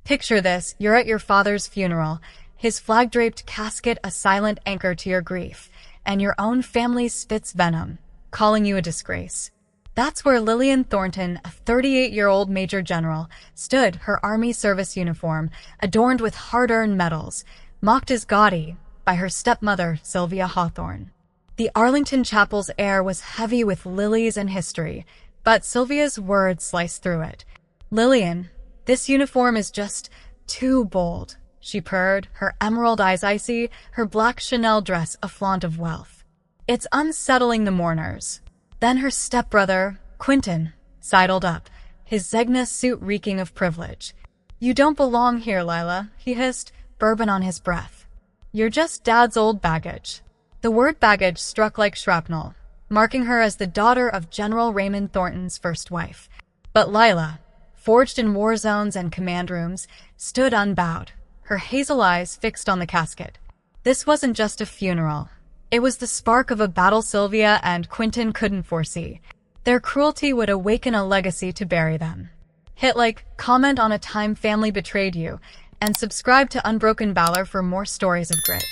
Picture this, you're at your father's funeral, his flag-draped casket a silent anchor to your grief, and your own family spits venom, calling you a disgrace. That's where Lillian Thornton, a 38-year-old Major General, stood, her Army service uniform, adorned with hard-earned medals, mocked as gaudy by her stepmother, Sylvia Hawthorne. The Arlington Chapel's air was heavy with lilies and history, but Sylvia's words sliced through it. "Lillian, this uniform is just too bold," she purred, her emerald eyes icy, her black Chanel dress a flaunt of wealth. "It's unsettling the mourners." Then her stepbrother, Quentin, sidled up, his Zegna suit reeking of privilege. "You don't belong here, Lila," he hissed, bourbon on his breath. "You're just Dad's old baggage." The word baggage struck like shrapnel, marking her as the daughter of General Raymond Thornton's first wife. But Lila, forged in war zones and command rooms, stood unbowed, her hazel eyes fixed on the casket. This wasn't just a funeral. It was the spark of a battle Sylvia and Quentin couldn't foresee. Their cruelty would awaken a legacy to bury them. Hit like, comment on a time family betrayed you, and subscribe to Unbroken Valor for more stories of grit.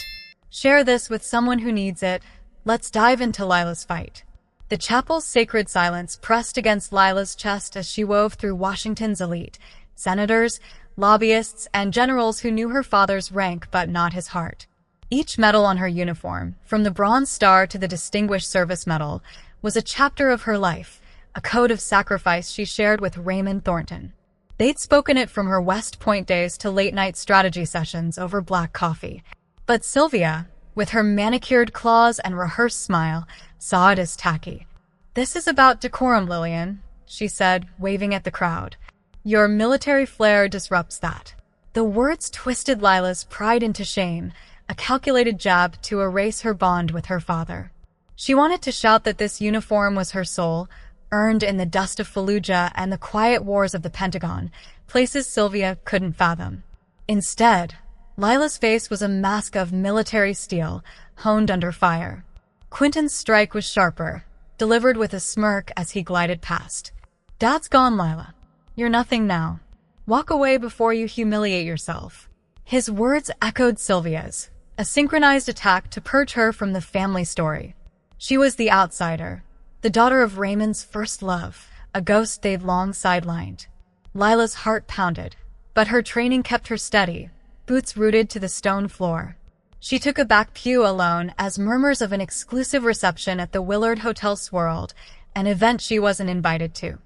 Share this with someone who needs it. Let's dive into Lila's fight. The chapel's sacred silence pressed against Lila's chest as she wove through Washington's elite, senators, lobbyists, and generals who knew her father's rank but not his heart. Each medal on her uniform, from the Bronze Star to the Distinguished Service Medal, was a chapter of her life, a code of sacrifice she shared with Raymond Thornton. They'd spoken it from her West Point days to late-night strategy sessions over black coffee. But Sylvia, with her manicured claws and rehearsed smile, saw it as tacky. "This is about decorum, Lillian," she said, waving at the crowd. "Your military flair disrupts that." The words twisted Lila's pride into shame, a calculated jab to erase her bond with her father. She wanted to shout that this uniform was her soul, earned in the dust of Fallujah and the quiet wars of the Pentagon, places Sylvia couldn't fathom. Instead, Lila's face was a mask of military steel, honed under fire. Quentin's strike was sharper, delivered with a smirk as he glided past. "Dad's gone, Lila. You're nothing now. Walk away before you humiliate yourself." His words echoed Sylvia's, a synchronized attack to purge her from the family story. She was the outsider, the daughter of Raymond's first love, a ghost they'd long sidelined. Lila's heart pounded, but her training kept her steady, boots rooted to the stone floor. She took a back pew alone as murmurs of an exclusive reception at the Willard Hotel swirled, an event she wasn't invited to.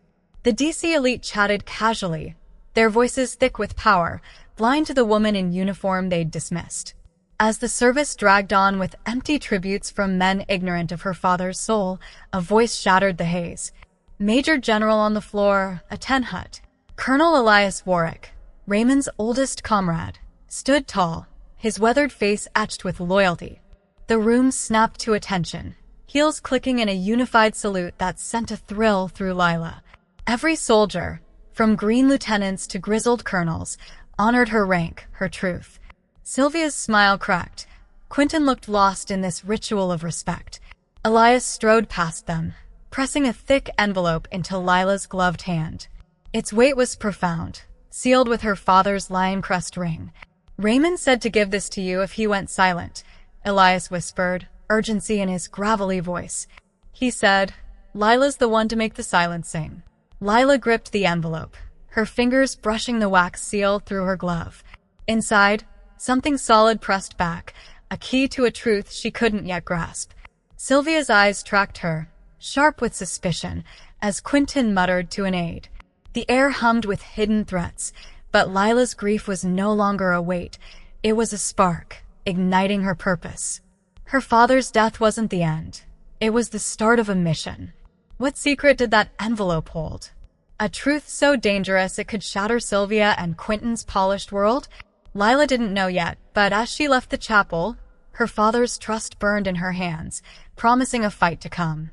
The DC elite chatted casually, their voices thick with power, blind to the woman in uniform they'd dismissed. As the service dragged on with empty tributes from men ignorant of her father's soul, a voice shattered the haze. Major General on the floor, a ten hut. Colonel Elias Warwick, Raymond's oldest comrade, stood tall, his weathered face etched with loyalty. The room snapped to attention, heels clicking in a unified salute that sent a thrill through Lila. Every soldier, from green lieutenants to grizzled colonels, honored her rank, her truth. Sylvia's smile cracked. Quentin looked lost in this ritual of respect. Elias strode past them, pressing a thick envelope into Lila's gloved hand. Its weight was profound, sealed with her father's lion crest ring. "Raymond said to give this to you if he went silent," Elias whispered, urgency in his gravelly voice. He said, "Lila's the one to make the silence sing." Lila gripped the envelope, her fingers brushing the wax seal through her glove. Inside, something solid pressed back, a key to a truth she couldn't yet grasp. Sylvia's eyes tracked her, sharp with suspicion, as Quentin muttered to an aide. The air hummed with hidden threats, but Lila's grief was no longer a weight. It was a spark, igniting her purpose. Her father's death wasn't the end. It was the start of a mission. What secret did that envelope hold? A truth so dangerous it could shatter Sylvia and Quentin's polished world? Lila didn't know yet, but as she left the chapel, her father's trust burned in her hands, promising a fight to come.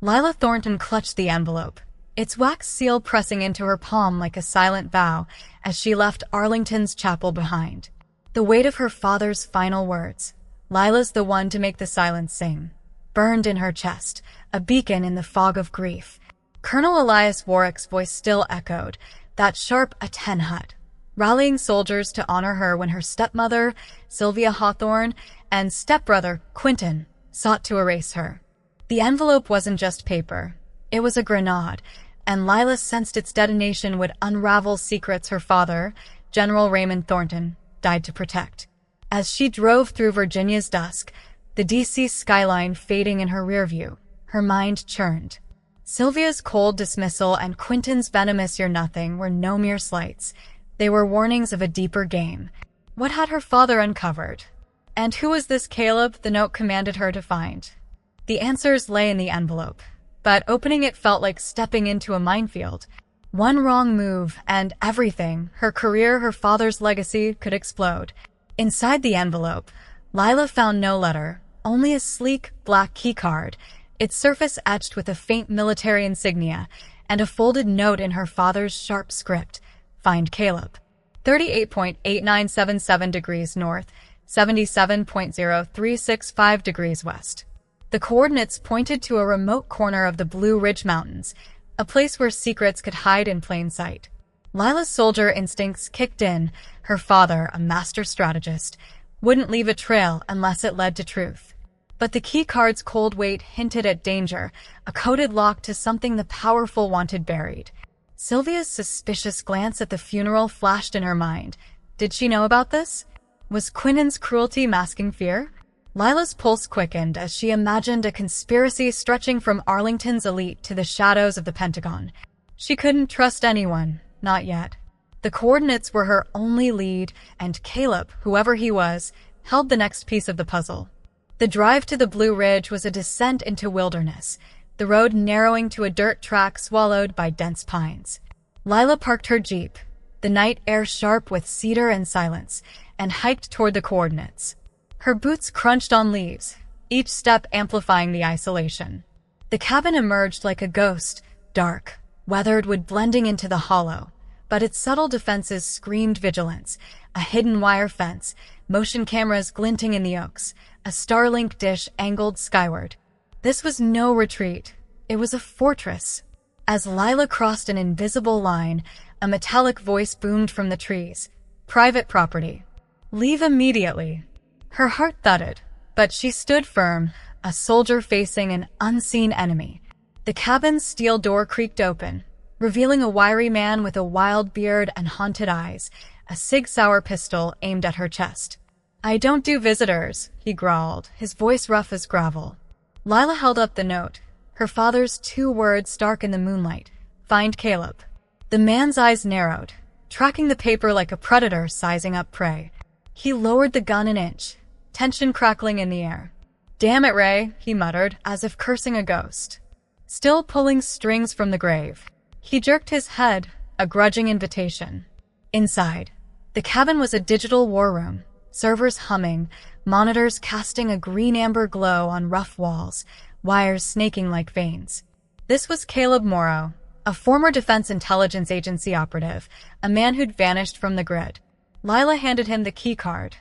Lila Thornton clutched the envelope, its wax seal pressing into her palm like a silent vow as she left Arlington's chapel behind. The weight of her father's final words, "Lila's the one to make the silence sing," burned in her chest, a beacon in the fog of grief. Colonel Elias Warwick's voice still echoed, that sharp "a ten hut." rallying soldiers to honor her when her stepmother, Sylvia Hawthorne, and stepbrother, Quentin, sought to erase her. The envelope wasn't just paper. It was a grenade, and Lila sensed its detonation would unravel secrets her father, General Raymond Thornton, died to protect. As she drove through Virginia's dusk, the D.C. skyline fading in her rearview, her mind churned. Sylvia's cold dismissal and Quentin's venomous "you're nothing" were no mere slights. They were warnings of a deeper game. What had her father uncovered? And who was this Caleb the note commanded her to find? The answers lay in the envelope, but opening it felt like stepping into a minefield. One wrong move, and everything, her career, her father's legacy, could explode. Inside the envelope, Lila found no letter, only a sleek, black keycard, its surface etched with a faint military insignia, and a folded note in her father's sharp script. Find Caleb. 38.8977 degrees north, 77.0365 degrees west. The coordinates pointed to a remote corner of the Blue Ridge Mountains, a place where secrets could hide in plain sight. Lila's soldier instincts kicked in. Her father, a master strategist, wouldn't leave a trail unless it led to truth. But the keycard's cold weight hinted at danger, a coded lock to something the powerful wanted buried. Sylvia's suspicious glance at the funeral flashed in her mind. Did she know about this? Was Quentin's cruelty masking fear? Lila's pulse quickened as she imagined a conspiracy stretching from Arlington's elite to the shadows of the Pentagon. She couldn't trust anyone, not yet. The coordinates were her only lead, and Caleb, whoever he was, held the next piece of the puzzle. The drive to the Blue Ridge was a descent into wilderness, the road narrowing to a dirt track swallowed by dense pines. Lila parked her jeep, the night air sharp with cedar and silence, and hiked toward the coordinates. Her boots crunched on leaves, each step amplifying the isolation. The cabin emerged like a ghost, dark, weathered wood blending into the hollow, but its subtle defenses screamed vigilance. A hidden wire fence, motion cameras glinting in the oaks, a Starlink dish angled skyward. This was no retreat. It was a fortress. As Lila crossed an invisible line, a metallic voice boomed from the trees. Private property. Leave immediately. Her heart thudded, but she stood firm, a soldier facing an unseen enemy. The cabin's steel door creaked open, revealing a wiry man with a wild beard and haunted eyes, a Sig Sauer pistol aimed at her chest. "I don't do visitors," he growled, his voice rough as gravel. Lila held up the note, her father's 2 words stark in the moonlight. Find Caleb. The man's eyes narrowed, tracking the paper like a predator sizing up prey. He lowered the gun an inch, tension crackling in the air. "Damn it, Ray," he muttered, as if cursing a ghost. Still pulling strings from the grave, he jerked his head, a grudging invitation. Inside, the cabin was a digital war room, servers humming, monitors casting a green-amber glow on rough walls, wires snaking like veins. This was Caleb Morrow, a former Defense Intelligence Agency operative, a man who'd vanished from the grid. Lila handed him the keycard.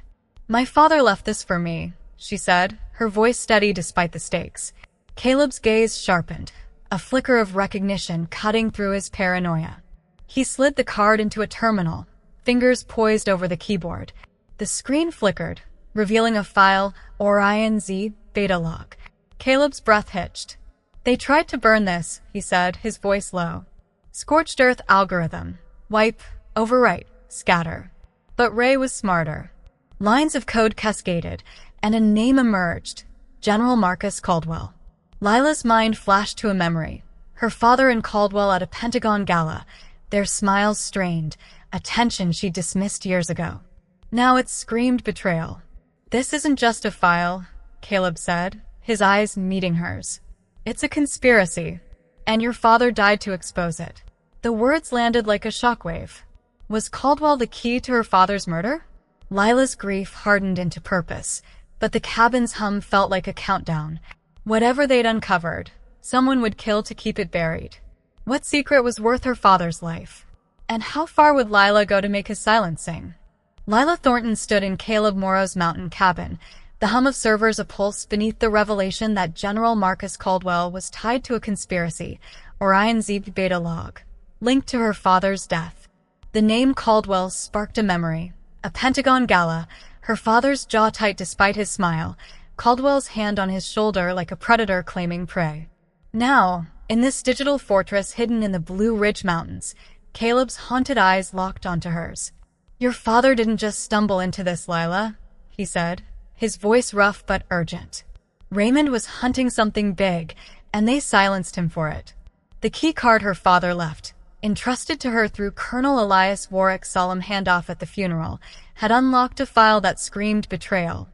"My father left this for me," she said, her voice steady despite the stakes. Caleb's gaze sharpened, a flicker of recognition cutting through his paranoia. He slid the card into a terminal, fingers poised over the keyboard. The screen flickered, revealing a file, Orion Z beta log. Caleb's breath hitched. "They tried to burn this," he said, his voice low. "Scorched earth algorithm. Wipe, overwrite, scatter." But Ray was smarter. Lines of code cascaded, and a name emerged. General Marcus Caldwell. Lila's mind flashed to a memory. Her father and Caldwell at a Pentagon gala, their smiles strained, a tension she dismissed years ago. Now it screamed betrayal. "This isn't just a file," Caleb said, his eyes meeting hers. "It's a conspiracy, and your father died to expose it." The words landed like a shockwave. Was Caldwell the key to her father's murder? Lila's grief hardened into purpose, but the cabin's hum felt like a countdown. Whatever they'd uncovered, someone would kill to keep it buried. What secret was worth her father's life? And how far would Lila go to make his silence sing? Lila Thornton stood in Caleb Morrow's mountain cabin, the hum of servers a pulse beneath the revelation that General Marcus Caldwell was tied to a conspiracy, Orion Z beta log, linked to her father's death. The name Caldwell sparked a memory. A Pentagon gala, her father's jaw tight despite his smile, Caldwell's hand on his shoulder like a predator claiming prey. Now, in this digital fortress hidden in the Blue Ridge Mountains, Caleb's haunted eyes locked onto hers. "Your father didn't just stumble into this, Lila," he said, his voice rough but urgent. Raymond was hunting something big, and they silenced him for it. The key card her father left, entrusted to her through Colonel Elias Warwick's solemn handoff at the funeral, had unlocked a file that screamed betrayal.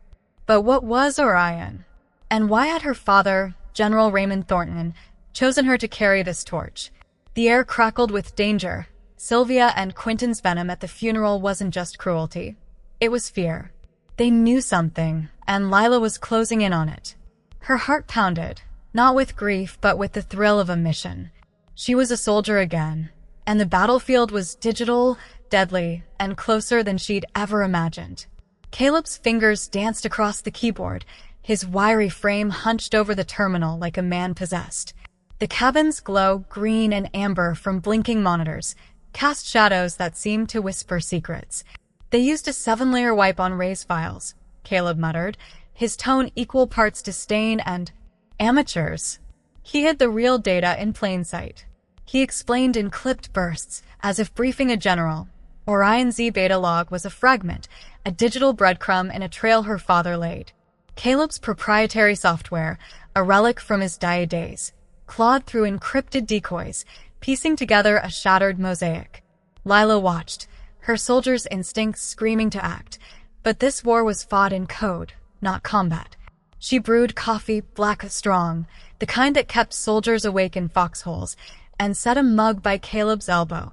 But what was Orion? And why had her father, General Raymond Thornton, chosen her to carry this torch? The air crackled with danger. Sylvia and Quentin's venom at the funeral wasn't just cruelty. It was fear. They knew something, and Lila was closing in on it. Her heart pounded, not with grief but with the thrill of a mission. She was a soldier again, and the battlefield was digital, deadly, and closer than she'd ever imagined. Caleb's fingers danced across the keyboard, his wiry frame hunched over the terminal like a man possessed. The cabin's glow, green and amber from blinking monitors, cast shadows that seemed to whisper secrets. "They used a 7-layer wipe on Ray's files," Caleb muttered, his tone equal parts disdain and amateurs. He hid the real data in plain sight. He explained in clipped bursts, as if briefing a general. Orion Z beta log was a fragment, a digital breadcrumb in a trail her father laid. Caleb's proprietary software, a relic from his dire days, clawed through encrypted decoys, piecing together a shattered mosaic. Lila watched, her soldiers' instincts screaming to act, but this war was fought in code, not combat. She brewed coffee, black strong, the kind that kept soldiers awake in foxholes, and set a mug by Caleb's elbow.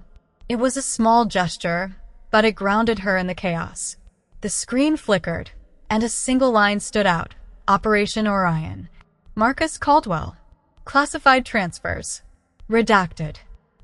It was a small gesture, but it grounded her in the chaos. The screen flickered, and a single line stood out: Operation Orion. Marcus Caldwell. Classified transfers. Redacted.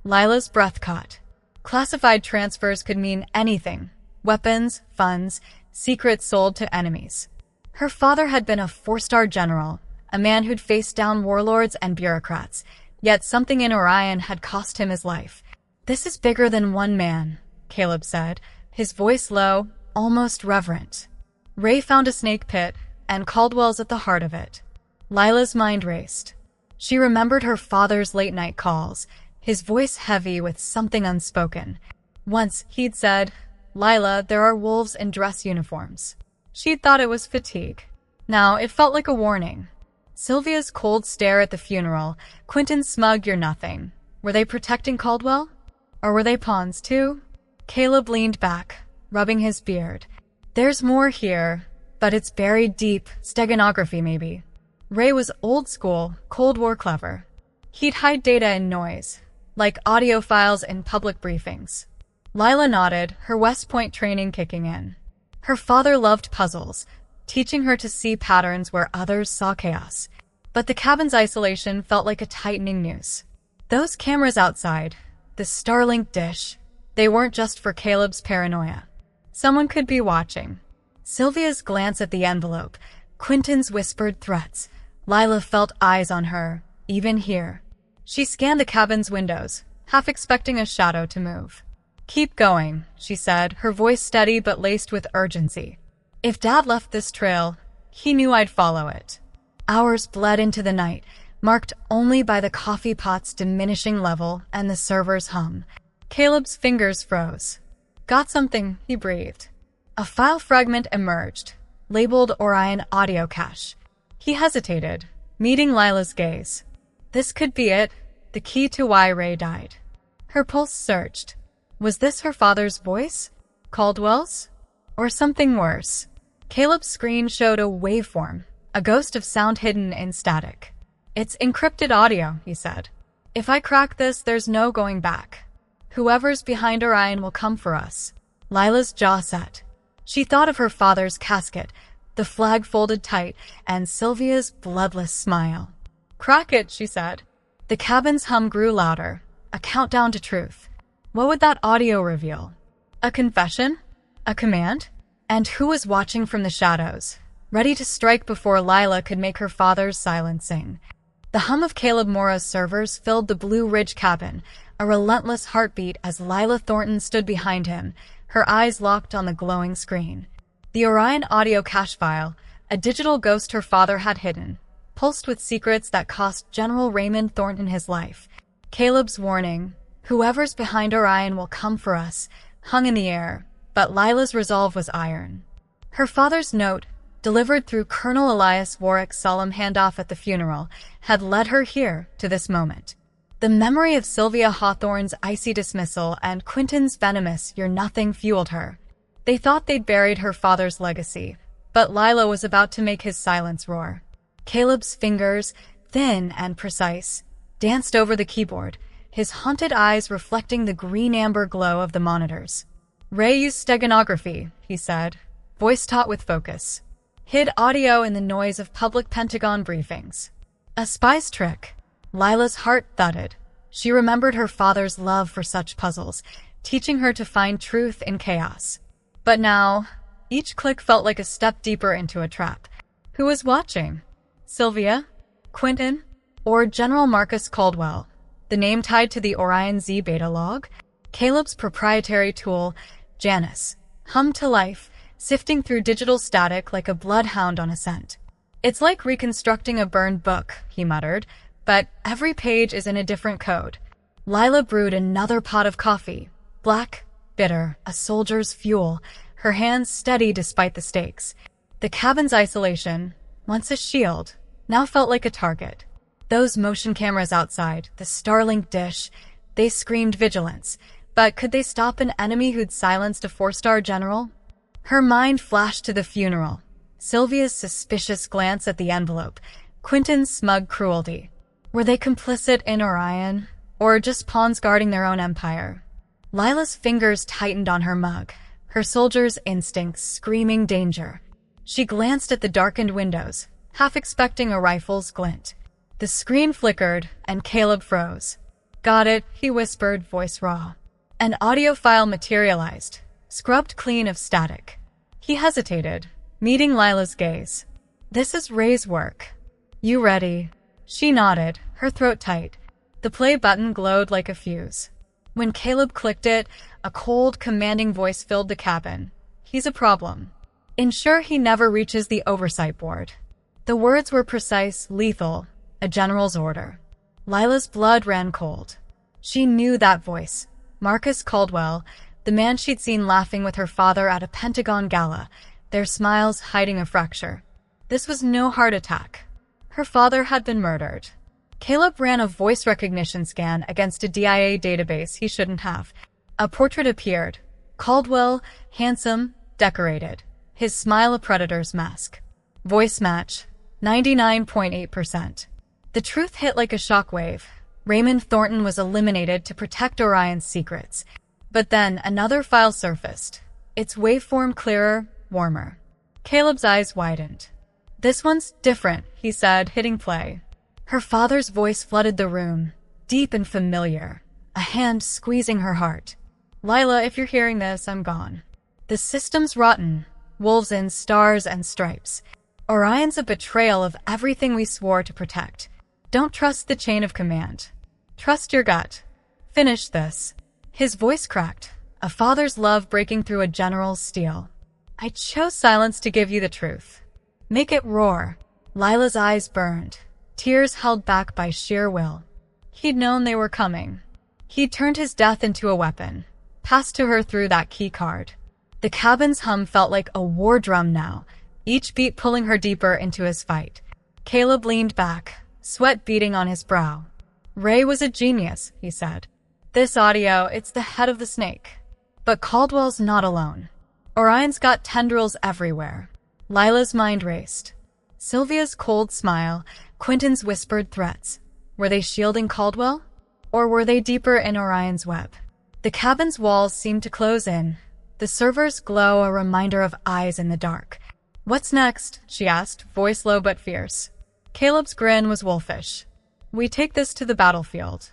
Lila's breath caught. Classified transfers could mean anything: weapons, funds, secrets sold to enemies. Her father had been a 4-star general, a man who'd faced down warlords and bureaucrats, yet something in Orion had cost him his life. "This is bigger than one man," Caleb said, his voice low, almost reverent. "Ray found a snake pit, and Caldwell's at the heart of it." Lila's mind raced. She remembered her father's late-night calls, his voice heavy with something unspoken. Once, he'd said, "Lila, there are wolves in dress uniforms." She'd thought it was fatigue. Now it felt like a warning. Sylvia's cold stare at the funeral, Quentin's smug "you're nothing." Were they protecting Caldwell? Or were they pawns too? Caleb leaned back, rubbing his beard. "There's more here, but it's buried deep, steganography maybe." Ray was old school, Cold War clever. He'd hide data in noise, like audio files in public briefings. Lila nodded, her West Point training kicking in. Her father loved puzzles, teaching her to see patterns where others saw chaos. But the cabin's isolation felt like a tightening noose. Those cameras outside, the Starlink dish, they weren't just for Caleb's paranoia. Someone could be watching. Sylvia's glance at the envelope, Quentin's whispered threats. Lila felt eyes on her, even here. She scanned the cabin's windows, half expecting a shadow to move. "Keep going," she said, her voice steady but laced with urgency. "If Dad left this trail, he knew I'd follow it." Hours bled into the night, marked only by the coffee pot's diminishing level and the server's hum. Caleb's fingers froze. "Got something," he breathed. A file fragment emerged, labeled Orion Audio Cache. He hesitated, meeting Lila's gaze. This could be it, the key to why Ray died. Her pulse surged. Was this her father's voice? Caldwell's? Or something worse? Caleb's screen showed a waveform, a ghost of sound hidden in static. "It's encrypted audio," he said. "If I crack this, there's no going back. Whoever's behind Orion will come for us." Lila's jaw set. She thought of her father's casket, the flag folded tight, and Sylvia's bloodless smile. "Crack it," she said. The cabin's hum grew louder, a countdown to truth. What would that audio reveal? A confession? A command? And who was watching from the shadows, ready to strike before Lila could make her father's silence sing? The hum of Caleb Mora's servers filled the Blue Ridge cabin, a relentless heartbeat as Lila Thornton stood behind him, her eyes locked on the glowing screen. The Orion audio cache file, a digital ghost her father had hidden, pulsed with secrets that cost General Raymond Thornton his life. Caleb's warning, "Whoever's behind Orion will come for us," hung in the air, but Lila's resolve was iron. Her father's note, delivered through Colonel Elias Warwick's solemn handoff at the funeral, had led her here to this moment. The memory of Sylvia Hawthorne's icy dismissal and Quentin's venomous "you're nothing" fueled her. They thought they'd buried her father's legacy, but Lila was about to make his silence roar. Caleb's fingers, thin and precise, danced over the keyboard, his haunted eyes reflecting the green-amber glow of the monitors. "Ray used steganography," he said, voice taut with focus. "Hid audio in the noise of public Pentagon briefings. A spy's trick." Lila's heart thudded. She remembered her father's love for such puzzles, teaching her to find truth in chaos. But now, each click felt like a step deeper into a trap. Who was watching? Sylvia? Quentin? Or General Marcus Caldwell? The name tied to the Orion Z beta log? Caleb's proprietary tool, Janus, hummed to life, sifting through digital static like a bloodhound on a scent. "It's like reconstructing a burned book," he muttered, "but every page is in a different code." Lila brewed another pot of coffee, black, bitter, a soldier's fuel, her hands steady despite the stakes. The cabin's isolation, once a shield, now felt like a target. Those motion cameras outside, the Starlink dish, they screamed vigilance. But could they stop an enemy who'd silenced a four-star general? Her mind flashed to the funeral, Sylvia's suspicious glance at the envelope, Quentin's smug cruelty. Were they complicit in Orion, or just pawns guarding their own empire? Lila's fingers tightened on her mug, her soldier's instincts screaming danger. She glanced at the darkened windows, half expecting a rifle's glint. The screen flickered, and Caleb froze. "Got it," he whispered, voice raw. An audio file materialized, scrubbed clean of static. He hesitated, meeting Lila's gaze. "This is Ray's work. You ready?" She nodded, her throat tight. The play button glowed like a fuse. When Caleb clicked it, a cold, commanding voice filled the cabin. "He's a problem. Ensure he never reaches the oversight board." The words were precise, lethal, a general's order. Lila's blood ran cold. She knew that voice. Marcus Caldwell, the man she'd seen laughing with her father at a Pentagon gala, their smiles hiding a fracture. This was no heart attack. Her father had been murdered. Caleb ran a voice recognition scan against a DIA database he shouldn't have. A portrait appeared. Caldwell, handsome, decorated. His smile a predator's mask. Voice match, 99.8%. The truth hit like a shockwave. Raymond Thornton was eliminated to protect Orion's secrets. But then another file surfaced, its waveform clearer, warmer. Caleb's eyes widened. "This one's different," he said, hitting play. Her father's voice flooded the room, deep and familiar, a hand squeezing her heart. "Lila, if you're hearing this, I'm gone. The system's rotten, wolves in stars and stripes. Orion's a betrayal of everything we swore to protect. Don't trust the chain of command. Trust your gut. Finish this." His voice cracked, a father's love breaking through a general's steel. "I chose silence to give you the truth. Make it roar." Lila's eyes burned, tears held back by sheer will. He'd known they were coming. He'd turned his death into a weapon, passed to her through that key card. The cabin's hum felt like a war drum now, each beat pulling her deeper into his fight. Caleb leaned back, sweat beading on his brow. "Ray was a genius," he said. "This audio, it's the head of the snake. But Caldwell's not alone. Orion's got tendrils everywhere." Lila's mind raced. Sylvia's cold smile, Quentin's whispered threats. Were they shielding Caldwell? Or were they deeper in Orion's web? The cabin's walls seemed to close in, the server's glow a reminder of eyes in the dark. "What's next?" she asked, voice low but fierce. Caleb's grin was wolfish. "We take this to the battlefield.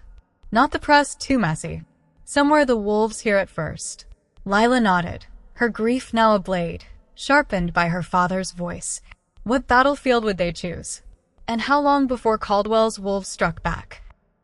Not the press, too messy. Somewhere the wolves hear it first." Lila nodded, her grief now a blade, sharpened by her father's voice. What battlefield would they choose? And how long before Caldwell's wolves struck back?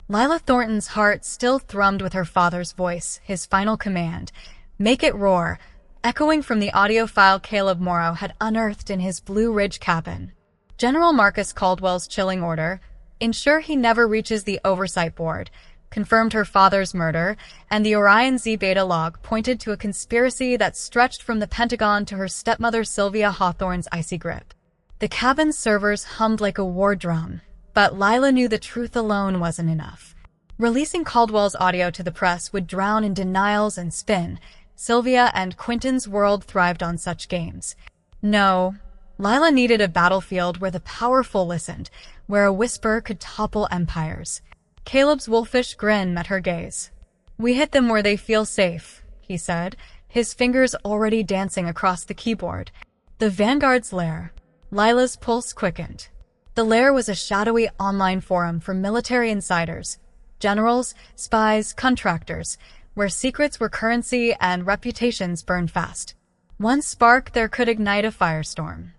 Lila Thornton's heart still thrummed with her father's voice, his final command, "Make it roar," echoing from the audio file Caleb Morrow had unearthed in his Blue Ridge cabin. General Marcus Caldwell's chilling order, "Ensure he never reaches the oversight board," confirmed her father's murder, and the Orion Z Beta log pointed to a conspiracy that stretched from the Pentagon to her stepmother Sylvia Hawthorne's icy grip. The cabin's servers hummed like a war drum, but Lila knew the truth alone wasn't enough. Releasing Caldwell's audio to the press would drown in denials and spin. Sylvia and Quentin's world thrived on such games. No, Lila needed a battlefield where the powerful listened, where a whisper could topple empires. Caleb's wolfish grin met her gaze. "We hit them where they feel safe," he said, his fingers already dancing across the keyboard. The Vanguard's lair. Lila's pulse quickened. The lair was a shadowy online forum for military insiders, generals, spies, contractors, where secrets were currency and reputations burned fast. One spark there could ignite a firestorm.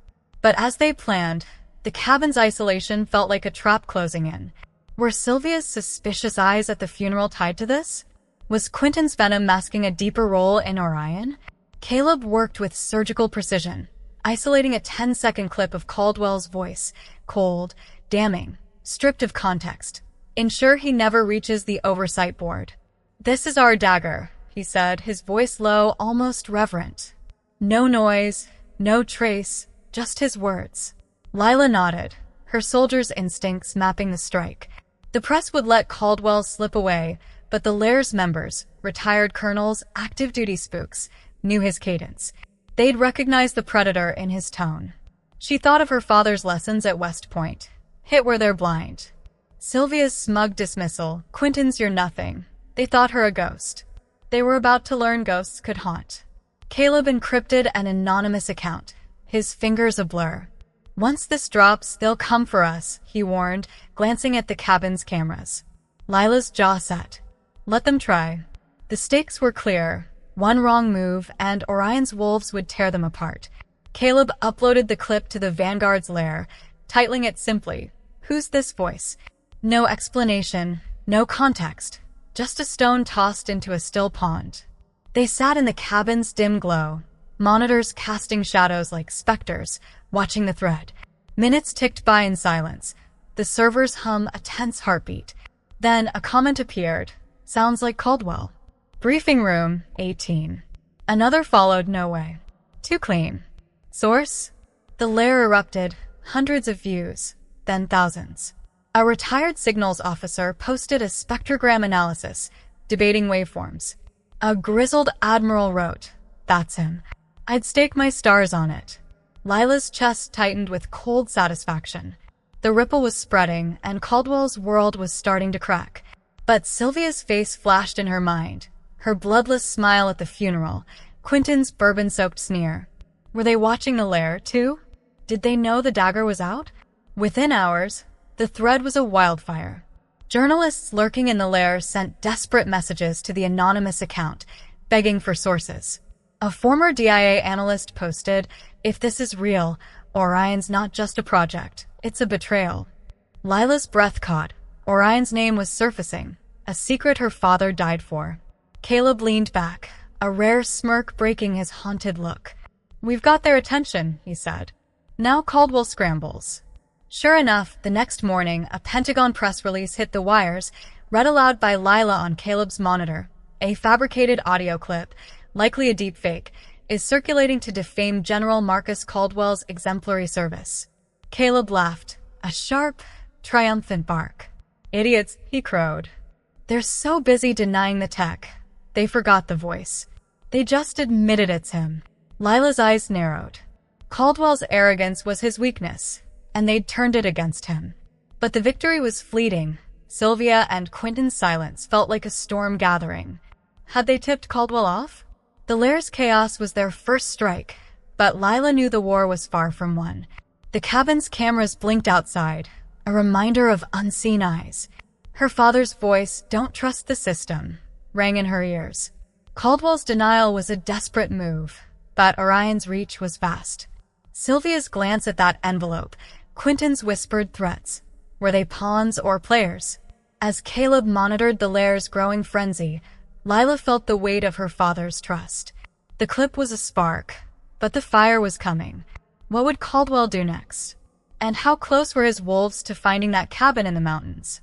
But as they planned, the cabin's isolation felt like a trap closing in. Were Sylvia's suspicious eyes at the funeral tied to this? Was Quentin's venom masking a deeper role in Orion? Caleb worked with surgical precision, isolating a 10-second clip of Caldwell's voice, cold, damning, stripped of context. "Ensure he never reaches the oversight board." "This is our dagger," he said, his voice low, almost reverent. No noise, no trace, just his words. Lila nodded, her soldier's instincts mapping the strike. The press would let Caldwell slip away, but the lair's members, retired colonels, active-duty spooks, knew his cadence. They'd recognize the predator in his tone. She thought of her father's lessons at West Point. Hit where they're blind. Sylvia's smug dismissal, "Quentin's you're nothing." They thought her a ghost. They were about to learn ghosts could haunt. Caleb encrypted an anonymous account, his fingers a blur. "Once this drops, they'll come for us," he warned, glancing at the cabin's cameras. Lila's jaw set. Let them try. The stakes were clear. One wrong move, and Orion's wolves would tear them apart. Caleb uploaded the clip to the Vanguard's lair, titling it simply, "Who's this voice?" No explanation, no context, just a stone tossed into a still pond. They sat in the cabin's dim glow, monitors casting shadows like specters, watching the thread. Minutes ticked by in silence. The servers hum a tense heartbeat. Then a comment appeared. "Sounds like Caldwell." "Briefing room, 18. Another followed, "No way. Too clean." Source? The lair erupted, hundreds of views, then thousands. A retired signals officer posted a spectrogram analysis, debating waveforms. A grizzled admiral wrote, "That's him. I'd stake my stars on it." Lila's chest tightened with cold satisfaction. The ripple was spreading, and Caldwell's world was starting to crack. But Sylvia's face flashed in her mind, her bloodless smile at the funeral, Quentin's bourbon-soaked sneer. Were they watching the lair, too? Did they know the dagger was out? Within hours, the thread was a wildfire. Journalists lurking in the lair sent desperate messages to the anonymous account, begging for sources. A former DIA analyst posted, "If this is real, Orion's not just a project, it's a betrayal." Lila's breath caught. Orion's name was surfacing, a secret her father died for. Caleb leaned back, a rare smirk breaking his haunted look. "We've got their attention," he said. Now Caldwell scrambles. Sure enough, the next morning, a Pentagon press release hit the wires, read aloud by Lila on Caleb's monitor. A fabricated audio clip, likely a deepfake, is circulating to defame General Marcus Caldwell's exemplary service. Caleb laughed, a sharp, triumphant bark. "Idiots," he crowed. "They're so busy denying the tech. They forgot the voice. They just admitted it's him." Lila's eyes narrowed. Caldwell's arrogance was his weakness, and they'd turned it against him. But the victory was fleeting. Sylvia and Quentin's silence felt like a storm gathering. Had they tipped Caldwell off? The lair's chaos was their first strike, but Lila knew the war was far from won. The cabin's cameras blinked outside, a reminder of unseen eyes. Her father's voice, "Don't trust the system," rang in her ears. Caldwell's denial was a desperate move, but Orion's reach was vast. Sylvia's glance at that envelope, Quentin's whispered threats. Were they pawns or players? As Caleb monitored the lair's growing frenzy, Lila felt the weight of her father's trust. The clip was a spark, but the fire was coming. What would Caldwell do next? And how close were his wolves to finding that cabin in the mountains?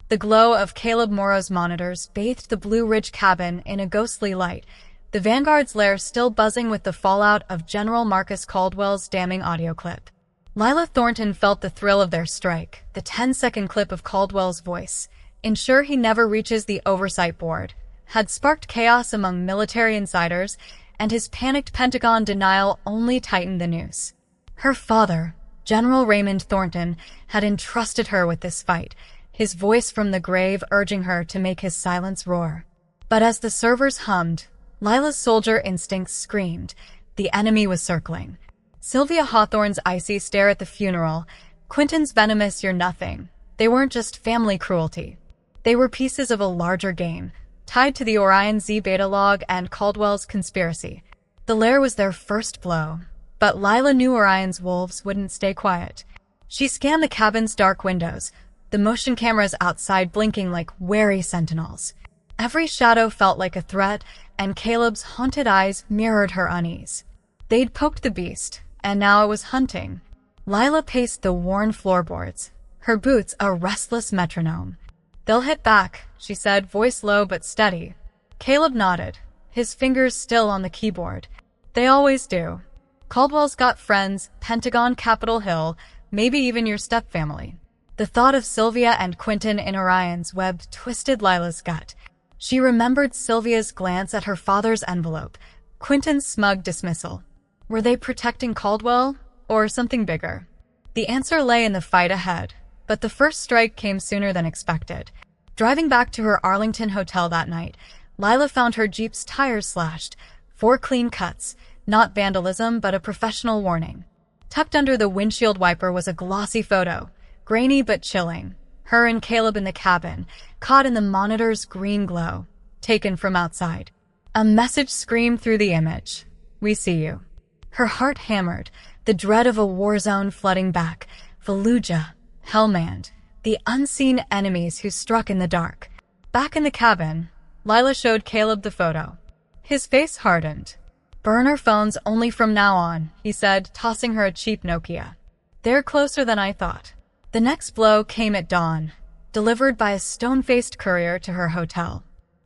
The glow of Caleb Morrow's monitors bathed the Blue Ridge cabin in a ghostly light, the Vanguard's lair still buzzing with the fallout of General Marcus Caldwell's damning audio clip. Lila Thornton felt the thrill of their strike, the 10-second clip of Caldwell's voice, ensure he never reaches the oversight board, had sparked chaos among military insiders, and his panicked Pentagon denial only tightened the noose. Her father, General Raymond Thornton, had entrusted her with this fight, his voice from the grave urging her to make his silence roar. But as the servers hummed, Lila's soldier instincts screamed. The enemy was circling. Sylvia Hawthorne's icy stare at the funeral, Quentin's venomous "you're nothing." They weren't just family cruelty. They were pieces of a larger game, tied to the Orion Z Beta log and Caldwell's conspiracy. The lair was their first blow, but Lila knew Orion's wolves wouldn't stay quiet. She scanned the cabin's dark windows, the motion cameras outside blinking like wary sentinels. Every shadow felt like a threat, and Caleb's haunted eyes mirrored her unease. They'd poked the beast, and now it was hunting. Lila paced the worn floorboards, her boots a restless metronome. "They'll hit back," she said, voice low but steady. Caleb nodded, his fingers still on the keyboard. "They always do. Caldwell's got friends, Pentagon, Capitol Hill, maybe even your stepfamily." The thought of Sylvia and Quentin in Orion's web twisted Lila's gut. She remembered Sylvia's glance at her father's envelope, Quentin's smug dismissal. Were they protecting Caldwell, or something bigger? The answer lay in the fight ahead, but the first strike came sooner than expected. Driving back to her Arlington hotel that night, Lila found her Jeep's tires slashed, 4 clean cuts, not vandalism but a professional warning. Tucked under the windshield wiper was a glossy photo, grainy but chilling. Her and Caleb in the cabin, caught in the monitor's green glow, taken from outside. A message screamed through the image. "We see you." Her heart hammered, the dread of a war zone flooding back. Fallujah, Helmand, the unseen enemies who struck in the dark. Back in the cabin, Lila showed Caleb the photo. His face hardened. "Burner phones only from now on," he said, tossing her a cheap Nokia. "They're closer than I thought." The next blow came at dawn, delivered by a stone-faced courier to her hotel.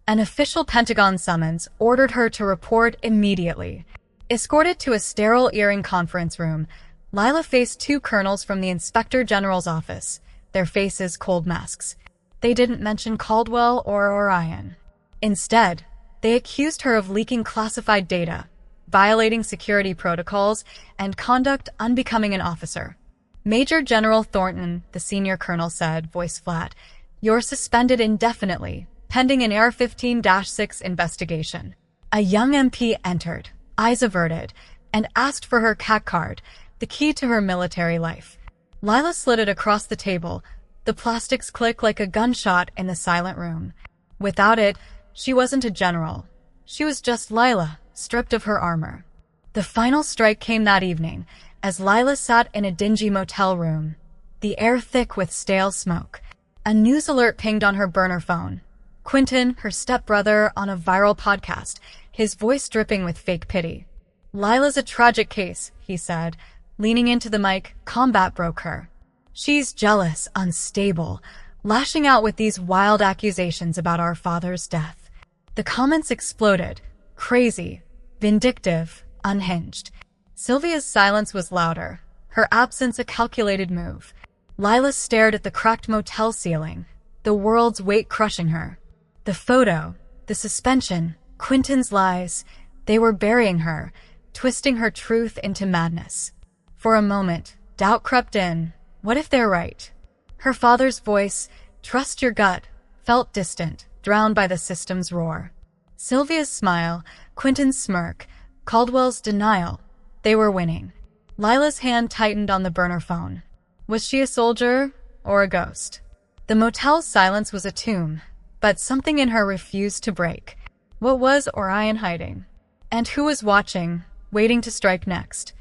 An official Pentagon summons ordered her to report immediately. Escorted to a sterile earring conference room, Lila faced 2 colonels from the Inspector General's office, their faces cold masks. They didn't mention Caldwell or Orion. Instead, they accused her of leaking classified data, violating security protocols, and conduct unbecoming an officer. "Major General Thornton," the senior colonel said, voice flat, "you're suspended indefinitely, pending an AR-15-6 investigation." A young MP entered, eyes averted, and asked for her CAC card, the key to her military life. Lila slid it across the table, the plastics click like a gunshot in the silent room. Without it, she wasn't a general. She was just Lila, stripped of her armor. The final strike came that evening, as Lila sat in a dingy motel room, the air thick with stale smoke. A news alert pinged on her burner phone. Quentin, her stepbrother, on a viral podcast, his voice dripping with fake pity. "Lila's a tragic case," he said. Leaning into the mic, combat broke her. "She's jealous, unstable, lashing out with these wild accusations about our father's death." The comments exploded. Crazy, vindictive, unhinged. Sylvia's silence was louder, her absence a calculated move. Lila stared at the cracked motel ceiling, the world's weight crushing her. The photo, the suspension, Quentin's lies, they were burying her, twisting her truth into madness. For a moment, doubt crept in. What if they're right? Her father's voice, "Trust your gut," felt distant, drowned by the system's roar. Sylvia's smile, Quentin's smirk, Caldwell's denial. They were winning. Lila's hand tightened on the burner phone. Was she a soldier or a ghost? The motel's silence was a tomb, but something in her refused to break. What was Orion hiding? And who was watching, waiting to strike next?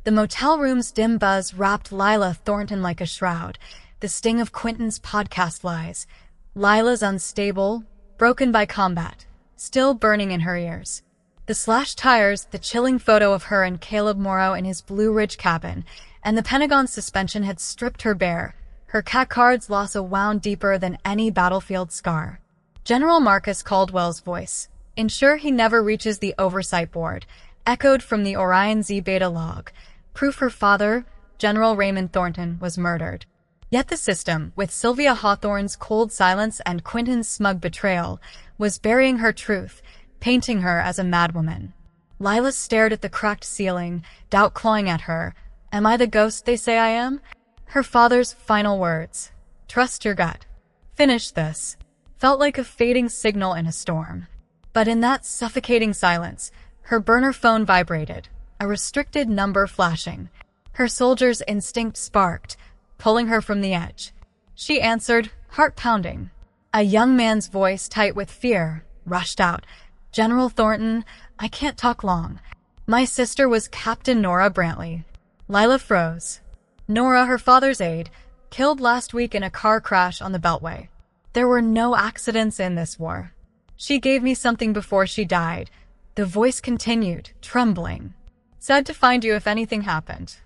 The motel room's dim buzz wrapped Lila Thornton like a shroud, the sting of Quentin's podcast lies, Lila's unstable, broken by combat, still burning in her ears. The slashed tires, the chilling photo of her and Caleb Morrow in his Blue Ridge cabin, and the Pentagon suspension had stripped her bare. Her Catcard's loss wound deeper than any battlefield scar. General Marcus Caldwell's voice, ensure he never reaches the oversight board, echoed from the Orion Z Beta log. Proof her father, General Raymond Thornton, was murdered. Yet the system, with Sylvia Hawthorne's cold silence and Quentin's smug betrayal, was burying her truth, painting her as a madwoman. Lila stared at the cracked ceiling, doubt clawing at her. Am I the ghost they say I am? Her father's final words, trust your gut. Finish this, felt like a fading signal in a storm. But in that suffocating silence, her burner phone vibrated, a restricted number flashing. Her soldier's instinct sparked, pulling her from the edge. She answered, heart pounding. A young man's voice, tight with fear, rushed out. General Thornton, I can't talk long. My sister was Captain Nora Brantley. Lila froze. Nora, her father's aide, killed last week in a car crash on the Beltway. There were no accidents in this war. She gave me something before she died. The voice continued, trembling. Said to find you if anything happened.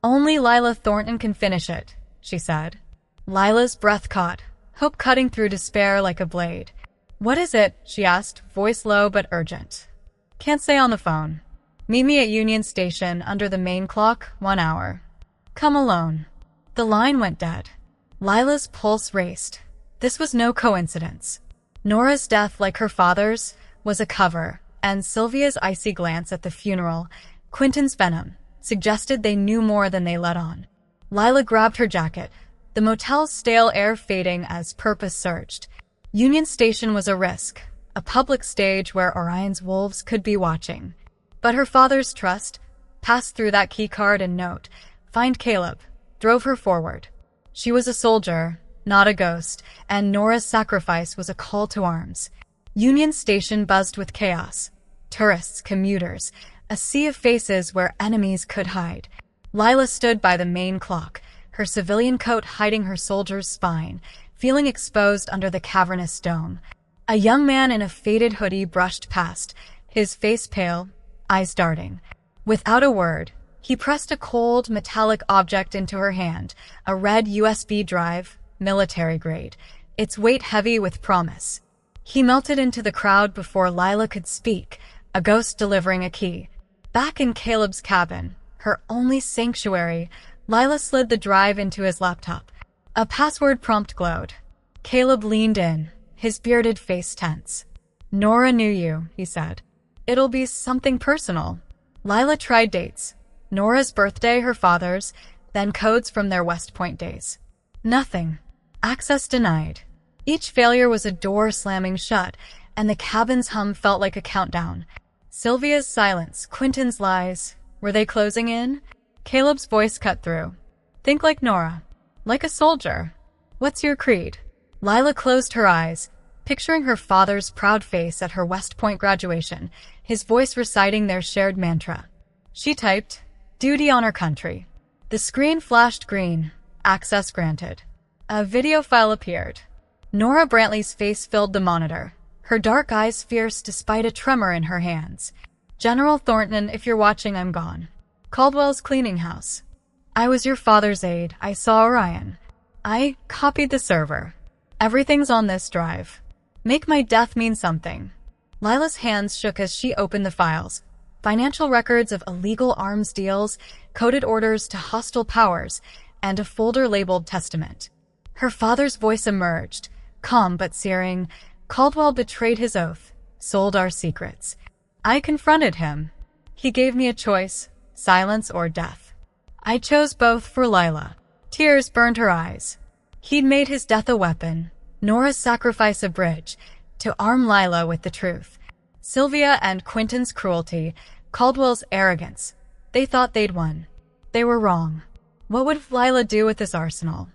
Only Lila Thornton can finish it, she said. Lila's breath caught, hope cutting through despair like a blade. What is it? She asked, voice low but urgent. Can't say on the phone. Meet me at Union Station under the main clock, 1 hour. Come alone. The line went dead. Lila's pulse raced. This was no coincidence. Nora's death, like her father's, was a cover, and Sylvia's icy glance at the funeral, Quentin's venom, suggested they knew more than they let on. Lila grabbed her jacket, the motel's stale air fading as purpose surged. Union Station was a risk, a public stage where Orion's wolves could be watching. But her father's trust, passed through that keycard and note, find Caleb, drove her forward. She was a soldier, not a ghost, and Nora's sacrifice was a call to arms. Union Station buzzed with chaos. Tourists, commuters, a sea of faces where enemies could hide. Lila stood by the main clock, her civilian coat hiding her soldier's spine, feeling exposed under the cavernous dome. A young man in a faded hoodie brushed past, his face pale, eyes darting. Without a word, he pressed a cold, metallic object into her hand, a red USB drive, military grade, its weight heavy with promise. He melted into the crowd before Lila could speak, a ghost delivering a key. Back in Caleb's cabin, her only sanctuary, Lila slid the drive into his laptop. A password prompt glowed. Caleb leaned in, his bearded face tense. Nora knew you, he said. It'll be something personal. Lila tried dates. Nora's birthday, her father's, then codes from their West Point days. Nothing. Access denied. Each failure was a door slamming shut, and the cabin's hum felt like a countdown. Sylvia's silence, Quentin's lies. Were they closing in? Caleb's voice cut through. Think like Nora. Like a soldier. What's your creed? Lila closed her eyes, picturing her father's proud face at her West Point graduation, his voice reciting their shared mantra. She typed, duty honor country. The screen flashed green. Access granted. A video file appeared. Nora Brantley's face filled the monitor, her dark eyes fierce despite a tremor in her hands. General Thornton, if you're watching, I'm gone. Caldwell's cleaning house. I was your father's aide. I saw Orion. I copied the server. Everything's on this drive. Make my death mean something. Lila's hands shook as she opened the files. Financial records of illegal arms deals, coded orders to hostile powers, and a folder labeled testament. Her father's voice emerged, calm but searing. Caldwell betrayed his oath, sold our secrets. I confronted him. He gave me a choice, silence or death. I chose both for Lila. Tears burned her eyes. He'd made his death a weapon, Nora's sacrifice a bridge, to arm Lila with the truth. Sylvia and Quentin's cruelty, Caldwell's arrogance. They thought they'd won. They were wrong. What would Lila do with this arsenal?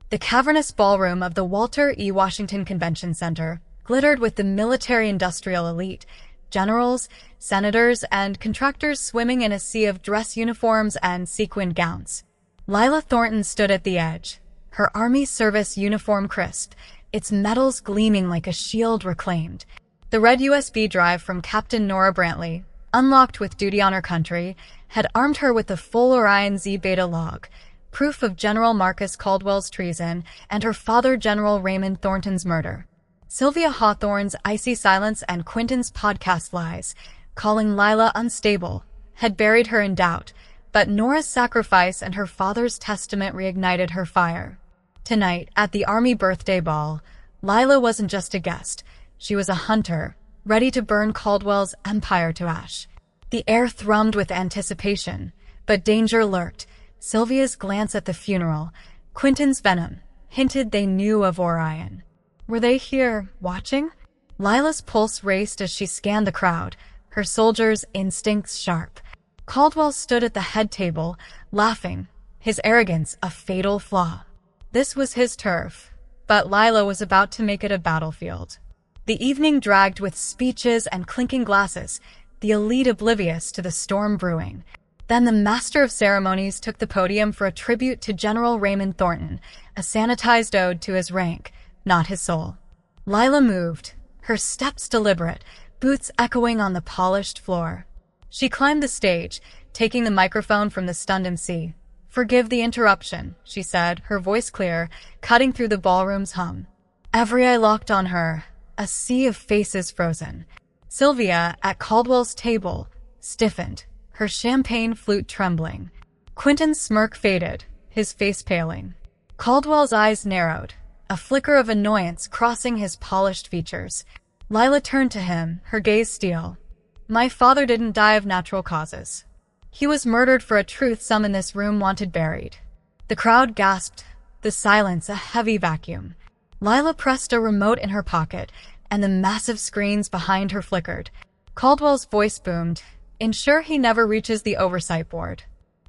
The cavernous ballroom of the Walter E. Washington Convention Center glittered with the military-industrial elite, generals, senators, and contractors swimming in a sea of dress uniforms and sequined gowns. Lila Thornton stood at the edge, her army service uniform crisp, its metals gleaming like a shield reclaimed. The red USB drive from Captain Nora Brantley, unlocked with duty on her country, had armed her with the full Orion Z Beta log, proof of General Marcus Caldwell's treason and her father General Raymond Thornton's murder. Sylvia Hawthorne's icy silence and Quentin's podcast lies, calling Lila unstable, had buried her in doubt, but Nora's sacrifice and her father's testament reignited her fire. Tonight, at the Army birthday ball, Lila wasn't just a guest. She was a hunter, ready to burn Caldwell's empire to ash. The air thrummed with anticipation, but danger lurked. Sylvia's glance at the funeral, Quentin's venom, hinted they knew of Orion. Were they here, watching? Lila's pulse raced as she scanned the crowd, her soldiers' instincts sharp. Caldwell stood at the head table, laughing, his arrogance a fatal flaw. This was his turf, but Lila was about to make it a battlefield. The evening dragged with speeches and clinking glasses, the elite oblivious to the storm brewing. Then the master of ceremonies took the podium for a tribute to General Raymond Thornton, a sanitized ode to his rank, not his soul. Lila moved, her steps deliberate, boots echoing on the polished floor. She climbed the stage, taking the microphone from the stunned MC. "Forgive the interruption," she said, her voice clear, cutting through the ballroom's hum. Every eye locked on her, a sea of faces frozen. Sylvia, at Caldwell's table, stiffened, her champagne flute trembling. Quentin's smirk faded, his face paling. Caldwell's eyes narrowed, a flicker of annoyance crossing his polished features. Lila turned to him, her gaze steel. "My father didn't die of natural causes. He was murdered for a truth some in this room wanted buried." The crowd gasped, the silence a heavy vacuum. Lila pressed a remote in her pocket, and the massive screens behind her flickered. Caldwell's voice boomed, "Ensure he never reaches the oversight board."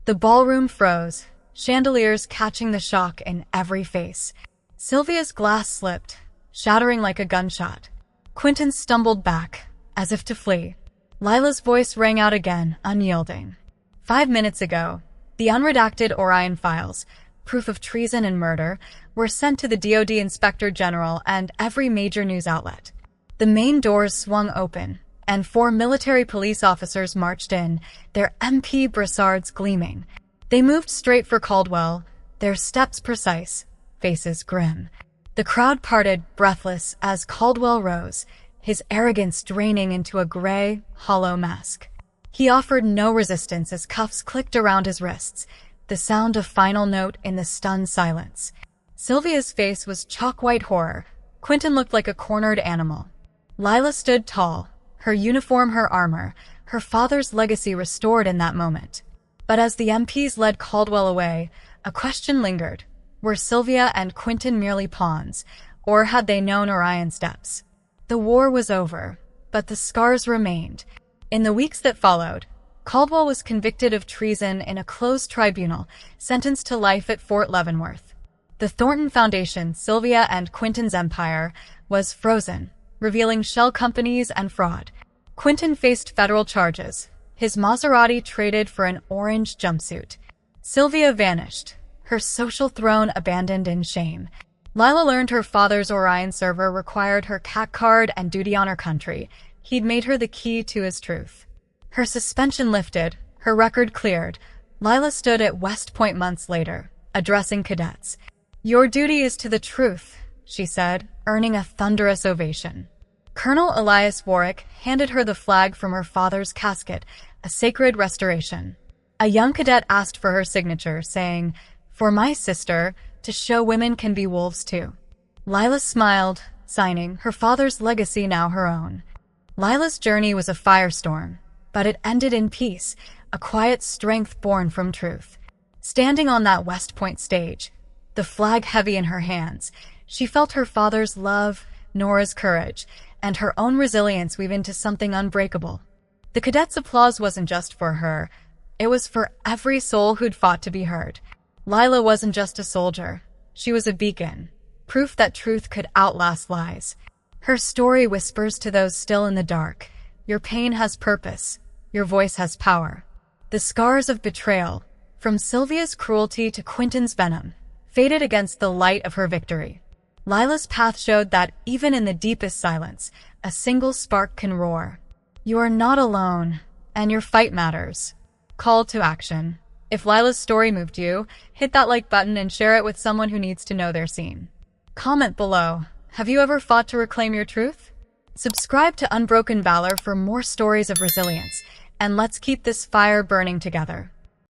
The ballroom froze, chandeliers catching the shock in every face. Sylvia's glass slipped, shattering like a gunshot. Quentin stumbled back, as if to flee. Lila's voice rang out again, unyielding. 5 minutes ago, the unredacted Orion files, proof of treason and murder, were sent to the DoD Inspector General and every major news outlet. The main doors swung open, and 4 military police officers marched in, their MP brassards gleaming. They moved straight for Caldwell, their steps precise, faces grim. The crowd parted, breathless, as Caldwell rose, his arrogance draining into a gray, hollow mask. He offered no resistance as cuffs clicked around his wrists, the sound of final note in the stunned silence. Sylvia's face was chalk-white horror. Quentin looked like a cornered animal. Lila stood tall, her uniform her armor, her father's legacy restored in that moment. But as the MPs led Caldwell away, a question lingered. Were Sylvia and Quentin merely pawns, or had they known Orion's depths? The war was over, but the scars remained. In the weeks that followed, Caldwell was convicted of treason in a closed tribunal, sentenced to life at Fort Leavenworth. The Thornton Foundation, Sylvia and Quentin's empire, was frozen, revealing shell companies and fraud. Quentin faced federal charges, his Maserati traded for an orange jumpsuit. Sylvia vanished, her social throne abandoned in shame. Lila learned her father's Orion server required her CAC card and duty on her country. He'd made her the key to his truth. Her suspension lifted, her record cleared. Lila stood at West Point months later, addressing cadets. "Your duty is to the truth," she said, earning a thunderous ovation. Colonel Elias Warwick handed her the flag from her father's casket, a sacred restoration. A young cadet asked for her signature, saying, "For my sister, to show women can be wolves too." Lila smiled, signing, her father's legacy now her own. Lila's journey was a firestorm, but it ended in peace, a quiet strength born from truth. Standing on that West Point stage, the flag heavy in her hands, she felt her father's love, Nora's courage, and her own resilience weave into something unbreakable. The cadets' applause wasn't just for her, it was for every soul who'd fought to be heard. Lila wasn't just a soldier, she was a beacon, proof that truth could outlast lies. Her story whispers to those still in the dark, your pain has purpose, your voice has power. The scars of betrayal, from Sylvia's cruelty to Quentin's venom, faded against the light of her victory. Lila's path showed that even in the deepest silence, a single spark can roar. You are not alone, and your fight matters. Call to action. If Lila's story moved you, hit that like button and share it with someone who needs to know they're seen. Comment below. Have you ever fought to reclaim your truth? Subscribe to Unbroken Valor for more stories of resilience, and let's keep this fire burning together.